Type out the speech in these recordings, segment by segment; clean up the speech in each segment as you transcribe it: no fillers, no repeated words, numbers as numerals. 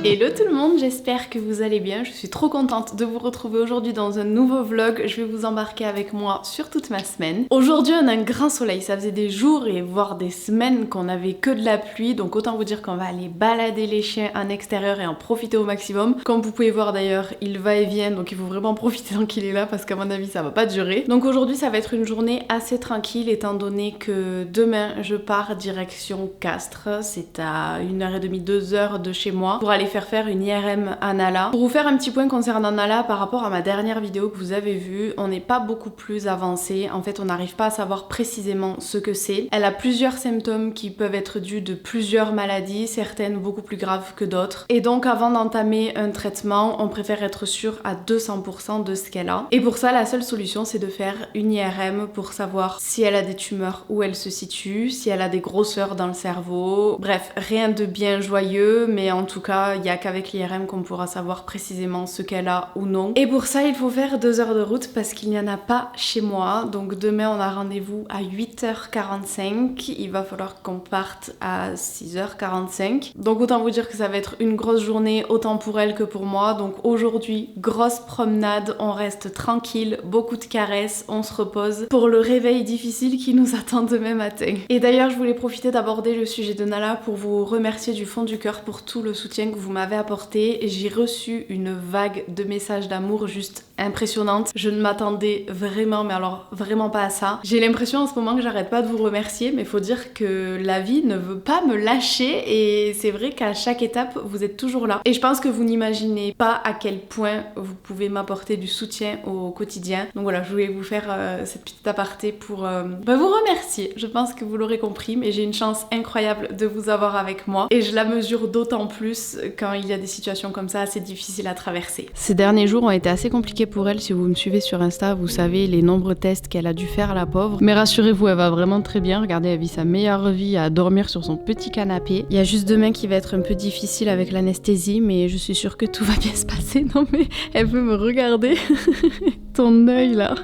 Hello tout le monde, j'espère que vous allez bien. Je suis trop contente de vous retrouver aujourd'hui dans un nouveau vlog. Je vais vous embarquer avec moi sur toute ma semaine. Aujourd'hui on a un grand soleil, ça faisait des jours et voire des semaines qu'on avait que de la pluie. Donc autant vous dire qu'on va aller balader les chiens en extérieur et en profiter au maximum. Comme vous pouvez voir d'ailleurs, il va et vient, donc il faut vraiment profiter tant qu'il est là parce qu'à mon avis ça va pas durer. Donc aujourd'hui ça va être une journée assez tranquille étant donné que demain je pars direction Castres. C'est à 1h30, 2h de chez moi pour aller faire une IRM à Nala. Pour vous faire un petit point concernant Nala par rapport à ma dernière vidéo que vous avez vue, on n'est pas beaucoup plus avancé. En fait, on n'arrive pas à savoir précisément ce que c'est. Elle a plusieurs symptômes qui peuvent être dus de plusieurs maladies, certaines beaucoup plus graves que d'autres. Et donc, avant d'entamer un traitement, on préfère être sûr à 200% de ce qu'elle a. Et pour ça, la seule solution, c'est de faire une IRM pour savoir si elle a des tumeurs, où elle se situe, si elle a des grosseurs dans le cerveau. Bref, rien de bien joyeux, mais en tout cas, il n'y a qu'avec l'IRM qu'on pourra savoir précisément ce qu'elle a ou non. Et pour ça, il faut faire 2 heures de route parce qu'il n'y en a pas chez moi. Donc demain, on a rendez-vous à 8h45. Il va falloir qu'on parte à 6h45. Donc autant vous dire que ça va être une grosse journée, autant pour elle que pour moi. Donc aujourd'hui, grosse promenade, on reste tranquille, beaucoup de caresses, on se repose pour le réveil difficile qui nous attend demain matin. Et d'ailleurs, je voulais profiter d'aborder le sujet de Nala pour vous remercier du fond du cœur pour tout le soutien que vous m'avez apporté. J'ai reçu une vague de messages d'amour juste impressionnante. Je ne m'attendais vraiment, mais alors vraiment pas à ça. J'ai l'impression en ce moment que j'arrête pas de vous remercier, mais faut dire que la vie ne veut pas me lâcher et c'est vrai qu'à chaque étape, vous êtes toujours là. Et je pense que vous n'imaginez pas à quel point vous pouvez m'apporter du soutien au quotidien. Donc voilà, je voulais vous faire cette petite aparté pour vous remercier. Je pense que vous l'aurez compris, mais j'ai une chance incroyable de vous avoir avec moi et je la mesure d'autant plus quand il y a des situations comme ça assez difficiles à traverser. Ces derniers jours ont été assez compliqués pour elle. Si vous me suivez sur Insta, vous savez les nombreux tests qu'elle a dû faire, la pauvre. Mais rassurez-vous, elle va vraiment très bien. Regardez, elle vit sa meilleure vie à dormir sur son petit canapé. Il y a juste demain qui va être un peu difficile avec l'anesthésie, mais je suis sûre que tout va bien se passer. Non mais elle veut me regarder. Ton œil là.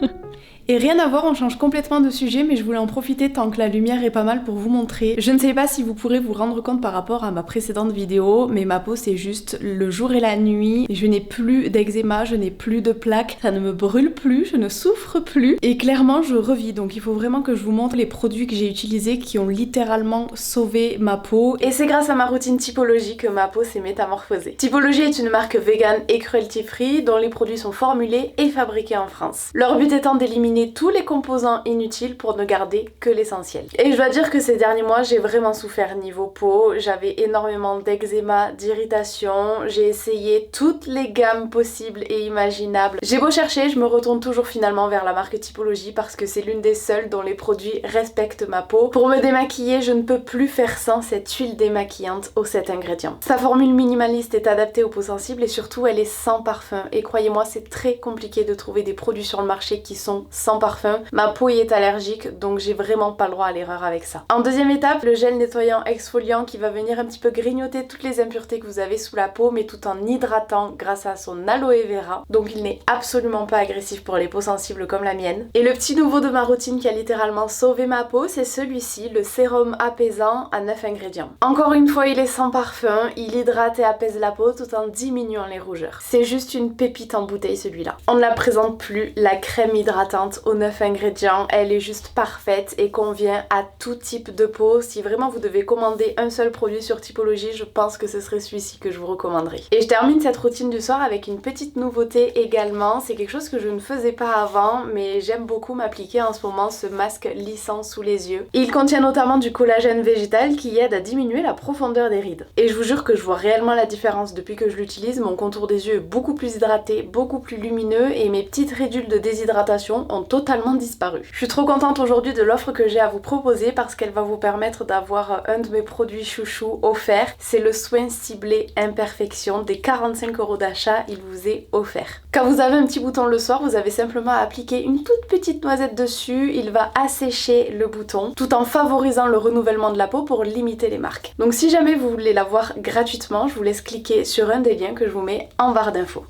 Et rien à voir, on change complètement de sujet, mais je voulais en profiter tant que la lumière est pas mal pour vous montrer. Je ne sais pas si vous pourrez vous rendre compte par rapport à ma précédente vidéo, mais ma peau c'est juste le jour et la nuit. Je n'ai plus d'eczéma, je n'ai plus de plaques, ça ne me brûle plus, je ne souffre plus. Et clairement je revis, donc il faut vraiment que je vous montre les produits que j'ai utilisés qui ont littéralement sauvé ma peau. Et c'est grâce à ma routine Typologie que ma peau s'est métamorphosée. Typologie est une marque vegan et cruelty free dont les produits sont formulés et fabriqués en France. Leur but étant d'éliminer tous les composants inutiles pour ne garder que l'essentiel. Et je dois dire que ces derniers mois, j'ai vraiment souffert niveau peau. J'avais énormément d'eczéma, d'irritation. J'ai essayé toutes les gammes possibles et imaginables. J'ai beau chercher, je me retourne toujours finalement vers la marque Typologie parce que c'est l'une des seules dont les produits respectent ma peau. Pour me démaquiller, je ne peux plus faire sans cette huile démaquillante aux 7 ingrédients. Sa formule minimaliste est adaptée aux peaux sensibles et surtout elle est sans parfum. Et croyez-moi, c'est très compliqué de trouver des produits sur le marché qui sont sans parfum. Ma peau y est allergique, donc j'ai vraiment pas le droit à l'erreur avec ça. En deuxième étape, le gel nettoyant exfoliant qui va venir un petit peu grignoter toutes les impuretés que vous avez sous la peau, mais tout en hydratant grâce à son aloe vera. Donc il n'est absolument pas agressif pour les peaux sensibles comme la mienne. Et le petit nouveau de ma routine qui a littéralement sauvé ma peau, c'est celui-ci, le sérum apaisant à 9 ingrédients. Encore une fois, il est sans parfum, il hydrate et apaise la peau tout en diminuant les rougeurs. C'est juste une pépite en bouteille celui-là. On ne la présente plus, la crème hydratante aux 9 ingrédients, elle est juste parfaite et convient à tout type de peau. Si vraiment vous devez commander un seul produit sur Typologie, je pense que ce serait celui-ci que je vous recommanderais. Et je termine cette routine du soir avec une petite nouveauté également. C'est quelque chose que je ne faisais pas avant, mais j'aime beaucoup m'appliquer en ce moment ce masque lissant sous les yeux. Il contient notamment du collagène végétal qui aide à diminuer la profondeur des rides. Et je vous jure que je vois réellement la différence depuis que je l'utilise. Mon contour des yeux est beaucoup plus hydraté, beaucoup plus lumineux et mes petites ridules de déshydratation ont totalement disparu. Je suis trop contente aujourd'hui de l'offre que j'ai à vous proposer parce qu'elle va vous permettre d'avoir un de mes produits chouchous offert. C'est le soin ciblé imperfection. Des 45 € d'achat, il vous est offert. Quand vous avez un petit bouton le soir, vous avez simplement à appliquer une toute petite noisette dessus. Il va assécher le bouton tout en favorisant le renouvellement de la peau pour limiter les marques. Donc si jamais vous voulez l'avoir gratuitement, je vous laisse cliquer sur un des liens que je vous mets en barre d'infos.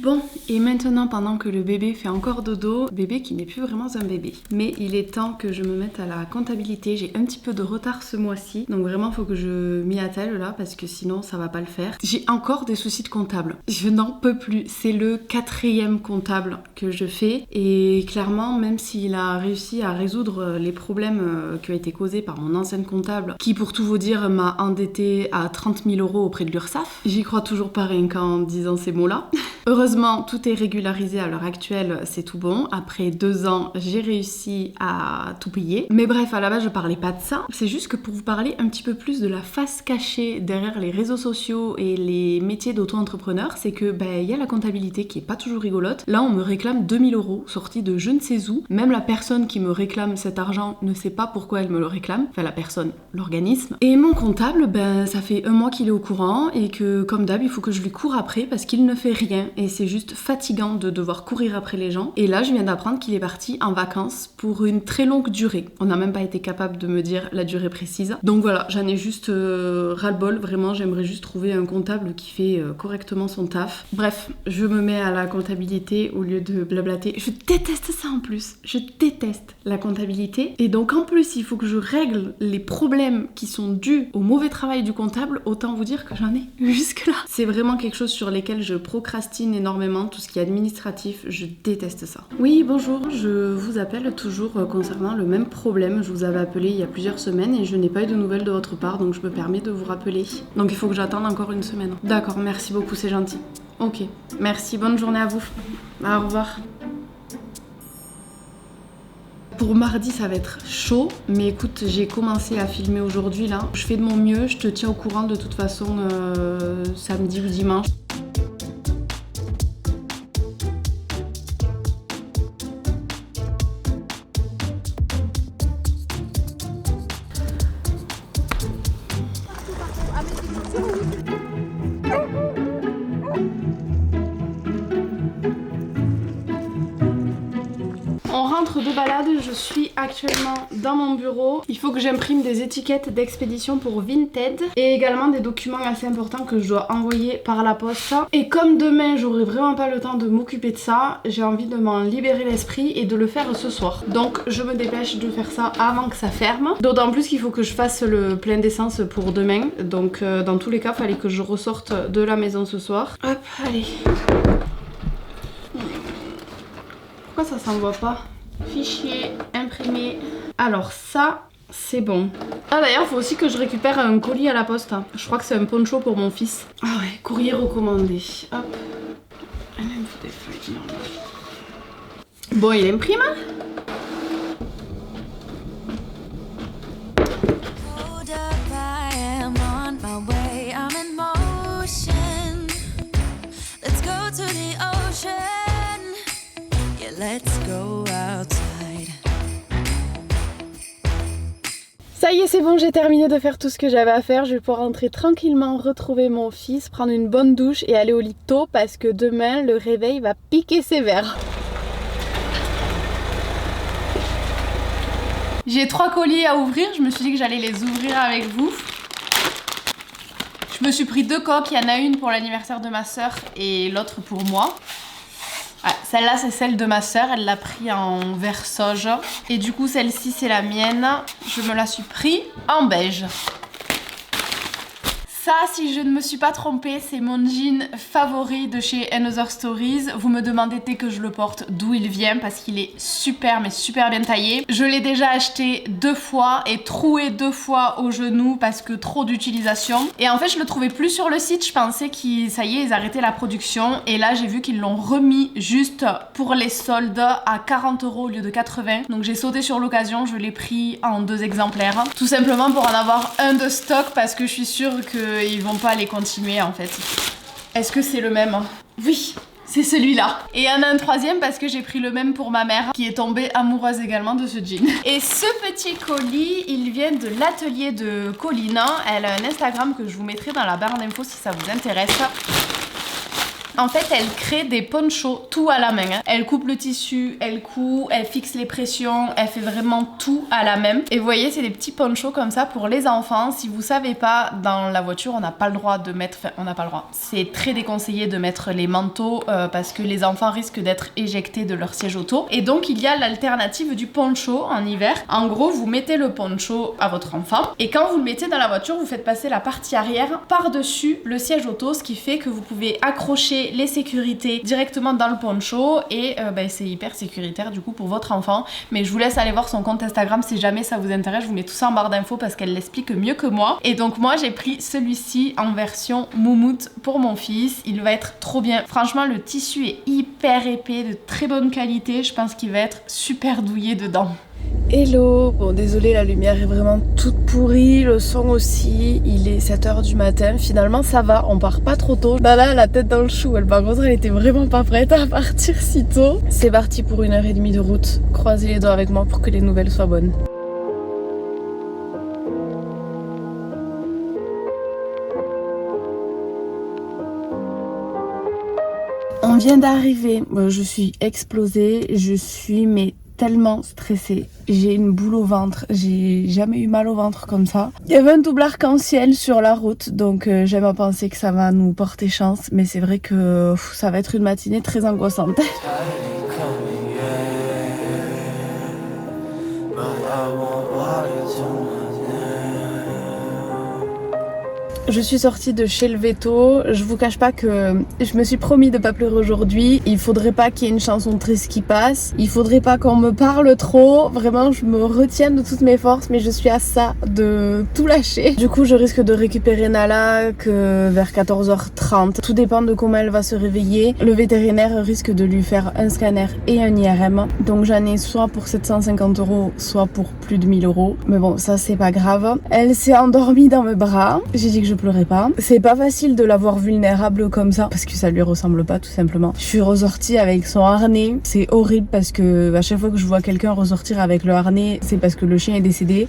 Bon, et maintenant pendant que le bébé fait encore dodo, bébé qui n'est plus vraiment un bébé, mais il est temps que je me mette à la comptabilité. J'ai un petit peu de retard ce mois-ci, donc vraiment faut que je m'y attelle là parce que sinon ça va pas le faire. J'ai encore des soucis de comptable, je n'en peux plus. C'est le 4e comptable que je fais et clairement même s'il a réussi à résoudre les problèmes qui ont été causés par mon ancienne comptable, qui pour tout vous dire m'a endettée à 30 000 € auprès de l'URSSAF, j'y crois toujours pas rien qu'en disant ces mots-là. Heureusement, tout est régularisé à l'heure actuelle, c'est tout bon. Après 2 ans, j'ai réussi à tout payer. Mais bref, à la base, je parlais pas de ça. C'est juste que pour vous parler un petit peu plus de la face cachée derrière les réseaux sociaux et les métiers d'auto-entrepreneur, c'est que y a la comptabilité qui est pas toujours rigolote. Là, on me réclame 2000 € sortis de je ne sais où. Même la personne qui me réclame cet argent ne sait pas pourquoi elle me le réclame. Enfin, la personne, l'organisme. Et mon comptable, ça fait 1 mois qu'il est au courant et que, comme d'hab, il faut que je lui cours après parce qu'il ne fait rien. Et c'est juste fatigant de devoir courir après les gens. Et là, je viens d'apprendre qu'il est parti en vacances pour une très longue durée. On n'a même pas été capable de me dire la durée précise. Donc voilà, j'en ai juste ras-le-bol. Vraiment, j'aimerais juste trouver un comptable qui fait correctement son taf. Bref, je me mets à la comptabilité au lieu de blablater. Je déteste ça en plus. Je déteste la comptabilité. Et donc en plus, il faut que je règle les problèmes qui sont dus au mauvais travail du comptable. Autant vous dire que j'en ai jusque-là. C'est vraiment quelque chose sur lesquels je procrastine énormément, tout ce qui est administratif, je déteste ça. Oui, bonjour, je vous appelle toujours concernant le même problème. Je vous avais appelé il y a plusieurs semaines et je n'ai pas eu de nouvelles de votre part, donc je me permets de vous rappeler. Donc il faut que j'attende encore 1 semaine. D'accord, merci beaucoup, c'est gentil. Ok, merci, bonne journée à vous. Au revoir. Pour mardi, ça va être chaud, mais écoute, j'ai commencé à filmer aujourd'hui là. Je fais de mon mieux, je te tiens au courant de toute façon samedi ou dimanche. On rentre de balade, je suis actuellement dans mon bureau. Il faut que j'imprime des étiquettes d'expédition pour Vinted et également des documents assez importants que je dois envoyer par la poste. Et comme demain j'aurai vraiment pas le temps de m'occuper de ça, j'ai envie de m'en libérer l'esprit et de le faire ce soir. Donc je me dépêche de faire ça avant que ça ferme. D'autant plus qu'il faut que je fasse le plein d'essence pour demain. Donc dans tous les cas, il fallait que je ressorte de la maison ce soir. Hop, allez. Pourquoi ça s'envoie pas? Fichier, imprimé. Alors ça, c'est bon. Ah d'ailleurs, faut aussi que je récupère un colis à la poste. Je crois que c'est un poncho pour mon fils. Ah ouais, courrier recommandé. Hop. Ah, il me faut des feuilles. Non. Bon, il imprime. Let's go outside. Ça y est, c'est bon, j'ai terminé de faire tout ce que j'avais à faire. Je vais pouvoir rentrer tranquillement, retrouver mon fils, prendre une bonne douche et aller au lit tôt parce que demain, le réveil va piquer sévère. J'ai 3 colis à ouvrir, je me suis dit que j'allais les ouvrir avec vous. Je me suis pris 2 coques, il y en a une pour l'anniversaire de ma soeur et l'autre pour moi. Ah, celle-là c'est celle de ma soeur, elle l'a pris en vert sauge. Et du coup celle-ci c'est la mienne, je me la suis pris en beige. Ça, si je ne me suis pas trompée, c'est mon jean favori de chez Another Stories. Vous me demandez dès que je le porte d'où il vient parce qu'il est super mais super bien taillé. Je l'ai déjà acheté 2 fois et troué 2 fois au genou parce que trop d'utilisation. Et en fait je le trouvais plus sur le site, je pensais qu'ils, ça y est, ils arrêtaient la production. Et là j'ai vu qu'ils l'ont remis juste pour les soldes à 40 € au lieu de 80. Donc j'ai sauté sur l'occasion, je l'ai pris en 2 exemplaires. Tout simplement pour en avoir un de stock parce que je suis sûre que ils vont pas les continuer en fait. Est-ce que c'est le même? Oui, c'est celui-là. Et il y en a un 3e parce que j'ai pris le même pour ma mère qui est tombée amoureuse également de ce jean. Et ce petit colis, il vient de l'atelier de Colline. Elle a un Instagram que je vous mettrai dans la barre d'infos si ça vous intéresse. En fait, elle crée des ponchos tout à la main. Hein. Elle coupe le tissu, elle coud, elle fixe les pressions, elle fait vraiment tout à la main. Et vous voyez, c'est des petits ponchos comme ça pour les enfants. Si vous savez pas, dans la voiture, on n'a pas le droit de mettre... Enfin, on n'a pas le droit. C'est très déconseillé de mettre les manteaux parce que les enfants risquent d'être éjectés de leur siège auto. Et donc, il y a l'alternative du poncho en hiver. En gros, vous mettez le poncho à votre enfant et quand vous le mettez dans la voiture, vous faites passer la partie arrière par-dessus le siège auto, ce qui fait que vous pouvez accrocher les sécurités directement dans le poncho et c'est hyper sécuritaire du coup pour votre enfant. Mais je vous laisse aller voir son compte Instagram si jamais ça vous intéresse, je vous mets tout ça en barre d'infos parce qu'elle l'explique mieux que moi. Et donc moi j'ai pris celui-ci en version moumoute pour mon fils, il va être trop bien. Franchement le tissu est hyper épais, de très bonne qualité, je pense qu'il va être super douillet dedans. Hello, bon désolé la lumière est vraiment toute pourrie, le son aussi, il est 7h du matin, finalement ça va, on part pas trop tôt. Bah là la tête dans le chou, elle par contre elle était vraiment pas prête à partir si tôt. C'est parti pour 1h30 de route, croisez les doigts avec moi pour que les nouvelles soient bonnes. On vient d'arriver, je suis explosée, je suis mais tellement stressée, j'ai une boule au ventre, j'ai jamais eu mal au ventre comme ça. Il y avait un double arc-en-ciel sur la route, donc j'aime à penser que ça va nous porter chance, mais c'est vrai que ça va être une matinée très angoissante. Je suis sortie de chez le veto, je vous cache pas que je me suis promis de pas pleurer aujourd'hui, il faudrait pas qu'il y ait une chanson triste qui passe, il faudrait pas qu'on me parle trop, vraiment je me retiens de toutes mes forces mais je suis à ça de tout lâcher. Du coup je risque de récupérer Nala que vers 14h30, tout dépend de comment elle va se réveiller. Le vétérinaire risque de lui faire un scanner et un IRM, donc j'en ai soit pour 750 €, soit pour plus de 1000 €, mais bon ça c'est pas grave. Elle s'est endormie dans mes bras, j'ai dit que je pleurais pas. C'est pas facile de la voir vulnérable comme ça parce que ça lui ressemble pas tout simplement. Je suis ressortie avec son harnais, c'est horrible parce que à chaque fois que je vois quelqu'un ressortir avec le harnais, c'est parce que le chien est décédé.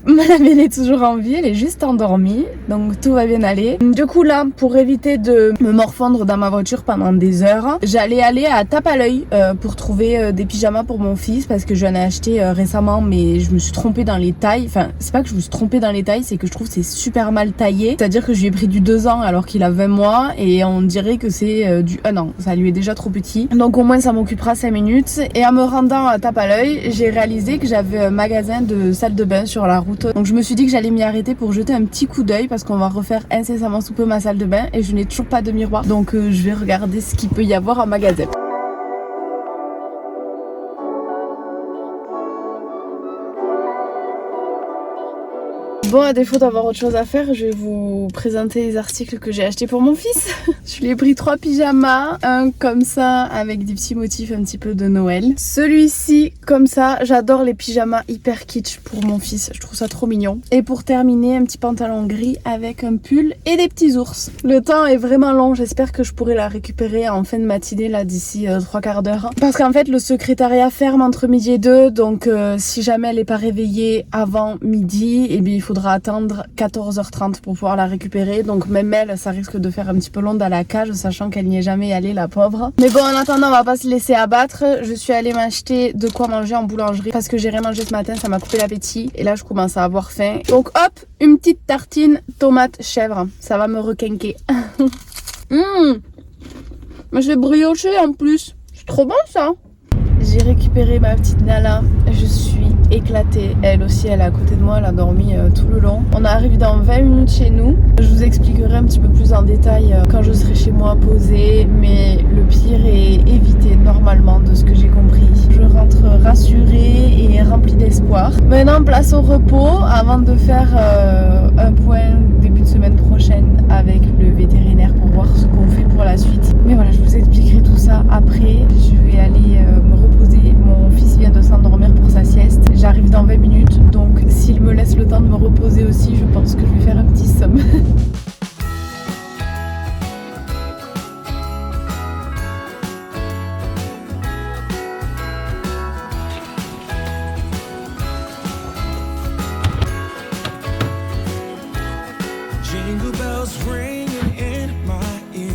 Elle est toujours en vie, elle est juste endormie, donc tout va bien aller. Du coup là, pour éviter de me morfondre dans ma voiture pendant des heures, j'allais aller à Tape à l'œil pour trouver des pyjamas pour mon fils parce que j'en ai acheté récemment mais je me suis trompée dans les tailles. Enfin, c'est pas que je me suis trompée dans les tailles, c'est que je trouve que c'est super mal taillé. C'est-à-dire que je lui ai pris du 2 ans alors qu'il a 20 mois et on dirait que c'est du 1 an. Ça lui est déjà trop petit. Donc au moins ça m'occupera 5 minutes. Et en me rendant à Tape à l'œil, j'ai réalisé que j'avais un magasin de salle de bain sur la route. Donc je me suis dit que j'allais m'y arrêter pour jeter un petit coup d'œil parce qu'on va refaire incessamment sous peu ma salle de bain et je n'ai toujours pas de miroir. Donc je vais regarder ce qu'il peut y avoir en magasin. Bon, à défaut d'avoir autre chose à faire, je vais vous présenter les articles que j'ai achetés pour mon fils. Je lui ai pris 3 pyjamas, un comme ça avec des petits motifs un petit peu de Noël. Celui-ci comme ça, j'adore les pyjamas hyper kitsch pour mon fils, je trouve ça trop mignon. Et pour terminer, un petit pantalon gris avec un pull et des petits ours. Le temps est vraiment long, j'espère que je pourrai la récupérer en fin de matinée là d'ici 3/4 d'heure. Parce qu'en fait le secrétariat ferme entre midi et 2, donc si jamais elle n'est pas réveillée avant midi, et bien il faudra attendre 14h30 pour pouvoir la récupérer, donc même elle ça risque de faire un petit peu long dans la cage sachant qu'elle n'y est jamais allée la pauvre. Mais bon, en attendant on va pas se laisser abattre, je suis allée m'acheter de quoi manger en boulangerie parce que j'ai rien mangé ce matin, ça m'a coupé l'appétit et là je commence à avoir faim, donc hop, une petite tartine tomate chèvre, ça va me requinquer. Mais c'est brioché en plus, c'est trop bon ça. J'ai récupéré ma petite Nala, je suis éclatée. Elle aussi, elle est à côté de moi, elle a dormi tout le long. On arrive dans 20 minutes chez nous. Je vous expliquerai un petit peu plus en détail quand je serai chez moi posée, mais le pire est évité normalement de ce que j'ai compris. Je rentre rassurée et remplie d'espoir. Maintenant, place au repos avant de faire un point début de semaine prochaine avec le vétérinaire pour voir ce qu'on fait pour la suite. Mais voilà, je vous expliquerai tout ça après. Je vais aller me reposer. Mon fils vient de s'endormir pour sa sieste. J'arrive dans 20 minutes, donc s'il me laisse le temps de me reposer aussi, je pense que je vais faire un petit somme. Jingle bells ringing in my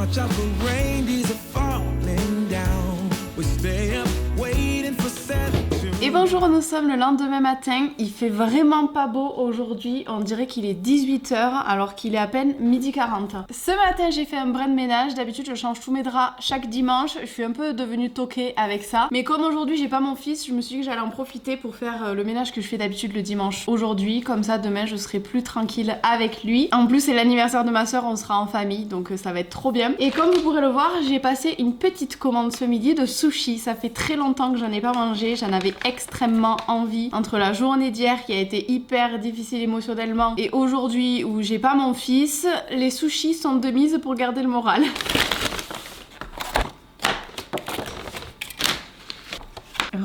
Watch out for reindeers are falling down. We stay up waiting for 7. Et bonjour, nous sommes le lendemain matin, il fait vraiment pas beau aujourd'hui, on dirait qu'il est 18h alors qu'il est à peine 12h40. Ce matin j'ai fait un brin de ménage, d'habitude je change tous mes draps chaque dimanche, je suis un peu devenue toquée avec ça. Mais comme aujourd'hui j'ai pas mon fils, je me suis dit que j'allais en profiter pour faire le ménage que je fais d'habitude le dimanche aujourd'hui, comme ça demain je serai plus tranquille avec lui. En plus c'est l'anniversaire de ma soeur, on sera en famille donc ça va être trop bien. Et comme vous pourrez le voir, j'ai passé une petite commande ce midi de sushi, ça fait très longtemps que j'en ai pas mangé, j'en avais extrêmement envie entre la journée d'hier qui a été hyper difficile émotionnellement et aujourd'hui où j'ai pas mon fils, les sushis sont de mise pour garder le moral.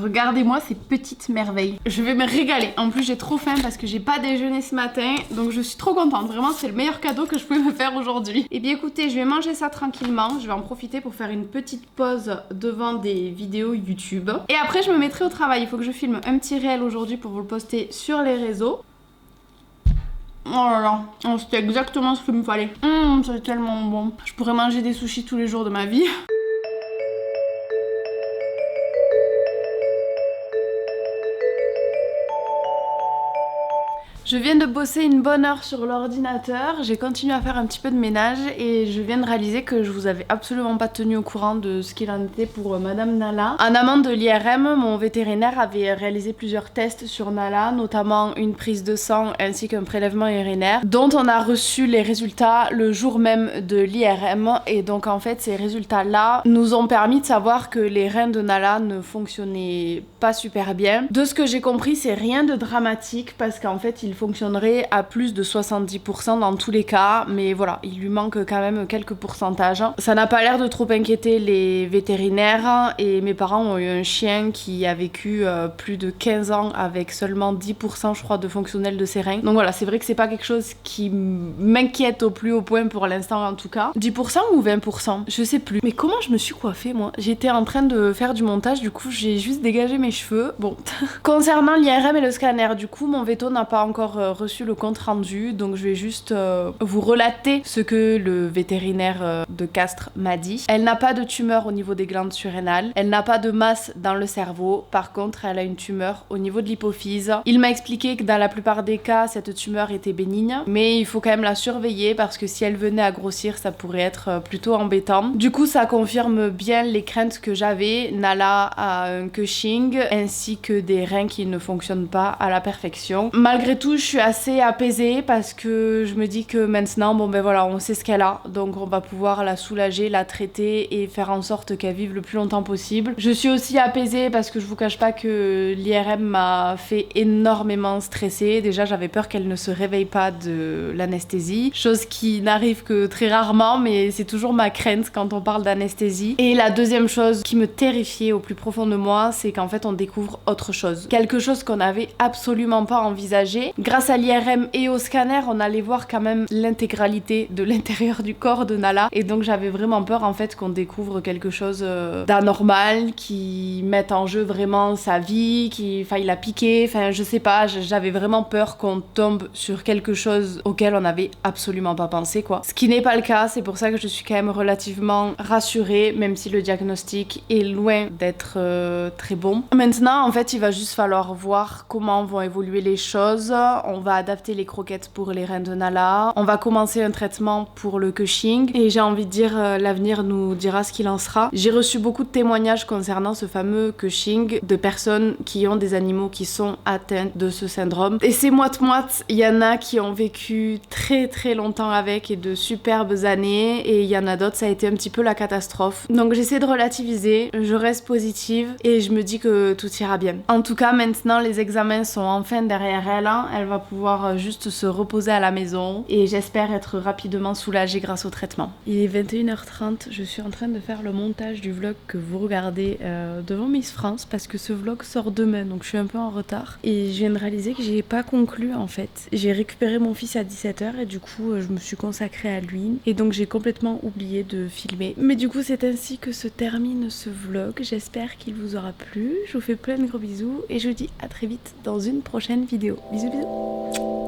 Regardez-moi ces petites merveilles. Je vais me régaler. En plus j'ai trop faim parce que j'ai pas déjeuné ce matin. Donc je suis trop contente. Vraiment c'est le meilleur cadeau que je pouvais me faire aujourd'hui. Et bien écoutez, je vais manger ça tranquillement. Je vais en profiter pour faire une petite pause devant des vidéos YouTube. Et après je me mettrai au travail. Il faut que je filme un petit réel aujourd'hui pour vous le poster sur les réseaux. Oh là là, oh, c'était exactement ce qu'il me fallait. C'est tellement bon. Je pourrais manger des sushis tous les jours de ma vie. Je viens de bosser une bonne heure sur l'ordinateur, j'ai continué à faire un petit peu de ménage et je viens de réaliser que je vous avais absolument pas tenu au courant de ce qu'il en était pour Madame Nala. En amont de l'IRM, mon vétérinaire avait réalisé plusieurs tests sur Nala, notamment une prise de sang ainsi qu'un prélèvement urinaire, dont on a reçu les résultats le jour même de l'IRM. Et donc en fait ces résultats-là nous ont permis de savoir que les reins de Nala ne fonctionnaient pas super bien. De ce que j'ai compris, c'est rien de dramatique parce qu'en fait il fonctionnerait à plus de 70% dans tous les cas, mais voilà, il lui manque quand même quelques pourcentages. Ça n'a pas l'air de trop inquiéter les vétérinaires et mes parents ont eu un chien qui a vécu plus de 15 ans avec seulement 10% je crois de fonctionnel de ses reins. Donc voilà, c'est vrai que c'est pas quelque chose qui m'inquiète au plus haut point pour l'instant en tout cas. 10% ou 20%, je sais plus. Mais comment je me suis coiffée moi? J'étais en train de faire du montage, du coup j'ai juste dégagé mes cheveux. Bon. Concernant l'IRM et le scanner, du coup mon veto n'a pas encore reçu le compte rendu, donc je vais juste vous relater ce que le vétérinaire de Castres m'a dit. Elle n'a pas de tumeur au niveau des glandes surrénales, elle n'a pas de masse dans le cerveau, par contre elle a une tumeur au niveau de l'hypophyse. Il m'a expliqué que dans la plupart des cas cette tumeur était bénigne, mais il faut quand même la surveiller parce que si elle venait à grossir ça pourrait être plutôt embêtant. Du coup ça confirme bien les craintes que j'avais. Nala a un Cushing ainsi que des reins qui ne fonctionnent pas à la perfection. Malgré tout je suis assez apaisée parce que je me dis que maintenant, bon ben voilà, on sait ce qu'elle a, donc on va pouvoir la soulager, la traiter et faire en sorte qu'elle vive le plus longtemps possible. Je suis aussi apaisée parce que je vous cache pas que l'IRM m'a fait énormément stresser. Déjà j'avais peur qu'elle ne se réveille pas de l'anesthésie, chose qui n'arrive que très rarement, mais c'est toujours ma crainte quand on parle d'anesthésie. Et la deuxième chose qui me terrifiait au plus profond de moi, c'est qu'en fait on découvre autre chose. Quelque chose qu'on n'avait absolument pas envisagé. Grâce à l'IRM et au scanner, on allait voir quand même l'intégralité de l'intérieur du corps de Nala. Et donc j'avais vraiment peur en fait qu'on découvre quelque chose d'anormal, qui mette en jeu vraiment sa vie, qui faille la piquer, enfin je sais pas, j'avais vraiment peur qu'on tombe sur quelque chose auquel on n'avait absolument pas pensé quoi. Ce qui n'est pas le cas, c'est pour ça que je suis quand même relativement rassurée, même si le diagnostic est loin d'être très bon. Maintenant en fait il va juste falloir voir comment vont évoluer les choses. On va adapter les croquettes pour les reins de Nala. On va commencer un traitement pour le Cushing. Et j'ai envie de dire, l'avenir nous dira ce qu'il en sera. J'ai reçu beaucoup de témoignages concernant ce fameux Cushing de personnes qui ont des animaux qui sont atteints de ce syndrome. Et c'est moite-moite. Il y en a qui ont vécu très très longtemps avec et de superbes années. Et il y en a d'autres, ça a été un petit peu la catastrophe. Donc j'essaie de relativiser. Je reste positive et je me dis que tout ira bien. En tout cas, maintenant, les examens sont enfin derrière elle. Elle va pouvoir juste se reposer à la maison et j'espère être rapidement soulagée grâce au traitement. Il est 21h30, je suis en train de faire le montage du vlog que vous regardez devant Miss France parce que ce vlog sort demain donc je suis un peu en retard et je viens de réaliser que j'ai pas conclu en fait. J'ai récupéré mon fils à 17h et du coup je me suis consacrée à lui et donc j'ai complètement oublié de filmer. Mais du coup c'est ainsi que se termine ce vlog, j'espère qu'il vous aura plu, je vous fais plein de gros bisous et je vous dis à très vite dans une prochaine vidéo. Bisous bisous.